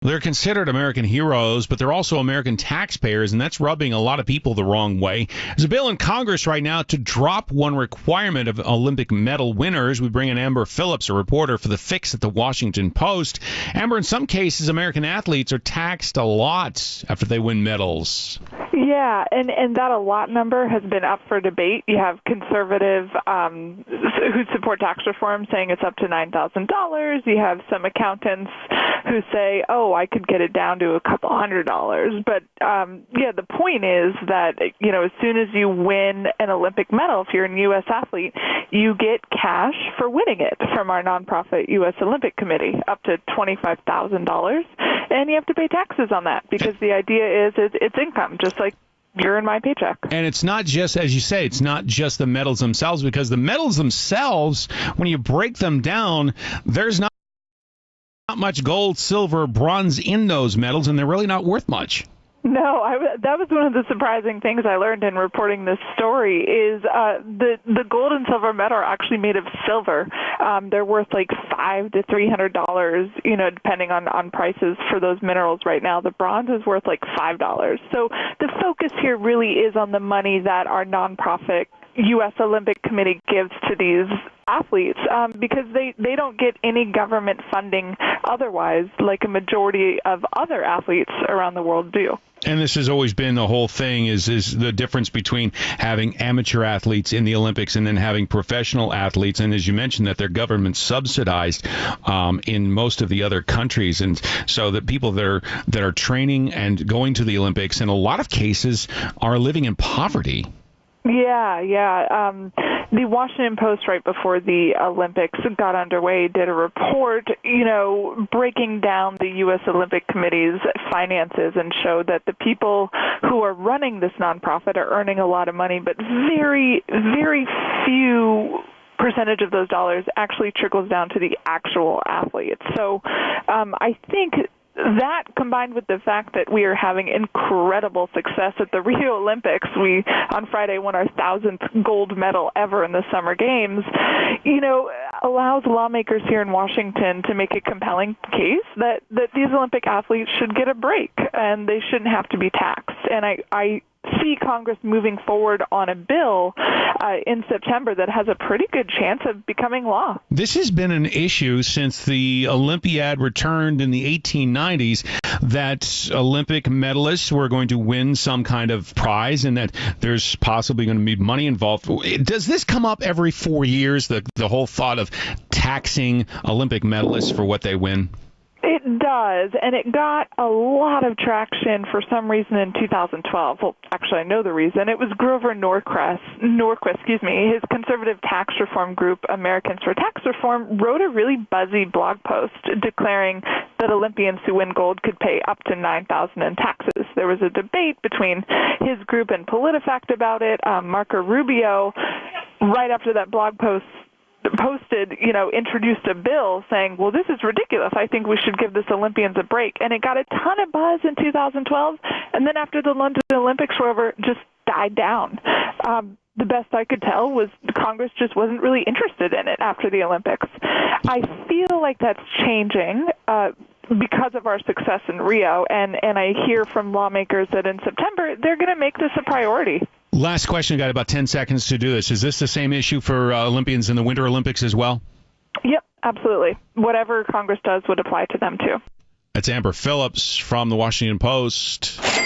They're considered American heroes, but they're also American taxpayers, and that's rubbing a lot of people the wrong way. There's a bill in Congress right now to drop one requirement of Olympic medal winners. We bring in Amber Phillips, a reporter for The Fix at the Washington Post. Amber, in some cases, American athletes are taxed a lot after they win medals. Yeah, and that a lot number has been up for debate. You have conservative who support tax reform saying it's up to $9,000. You have some accountants who say, oh, I could get it down to a couple $100. But, the point is that, as soon as you win an Olympic medal, if you're a U.S. athlete, you get cash for winning it from our nonprofit U.S. Olympic Committee, up to $25,000. And you have to pay taxes on that because the idea is it's income, just like you're in my paycheck. And it's not just, as you say, it's not just the medals themselves, because the medals themselves, when you break them down, there's not much gold, silver, bronze in those medals, and they're really not worth much. No, that was one of the surprising things I learned in reporting this story is the gold and silver medal are actually made of silver. They're worth like $500 to $300, depending on prices for those minerals right now. The bronze is worth like $5. So the focus here really is on the money that our nonprofit U.S. Olympic Committee gives to these athletes because they don't get any government funding otherwise, like a majority of other athletes around the world do. And this has always been the whole thing is the difference between having amateur athletes in the Olympics and then having professional athletes. And as you mentioned, that they're government subsidized in most of the other countries. And so the people that are training and going to the Olympics in a lot of cases are living in poverty. Yeah. The Washington Post, right before the Olympics got underway, did a report, breaking down the U.S. Olympic Committee's finances and showed that the people who are running this nonprofit are earning a lot of money, but very, very few percentage of those dollars actually trickles down to the actual athletes. So I think that, combined with the fact that we are having incredible success at the Rio Olympics, we on Friday won our 1,000th gold medal ever in the Summer Games, allows lawmakers here in Washington to make a compelling case that these Olympic athletes should get a break and they shouldn't have to be taxed. And I see Congress moving forward on a bill in September that has a pretty good chance of becoming law. This has been an issue since the Olympiad returned in the 1890s, that Olympic medalists were going to win some kind of prize and that there's possibly going to be money involved. Does this come up every 4 years, the whole thought of taxing Olympic medalists for what they win? It does, and it got a lot of traction for some reason in 2012. Well, actually, I know the reason. It was Grover Norquist, his conservative tax reform group, Americans for Tax Reform, wrote a really buzzy blog post declaring that Olympians who win gold could pay up to $9,000 in taxes. There was a debate between his group and PolitiFact about it. Marco Rubio, right after that blog post, introduced a bill saying, well, this is ridiculous. I think we should give this Olympians a break. And it got a ton of buzz in 2012. And then after the London Olympics were over, just died down. The best I could tell was Congress just wasn't really interested in it after the Olympics. I feel like that's changing because of our success in Rio. And I hear from lawmakers that in September, they're going to make this a priority. Last question. Got about 10 seconds to do this. Is this the same issue for Olympians in the Winter Olympics as well? Yep, absolutely. Whatever Congress does would apply to them, too. That's Amber Phillips from the Washington Post.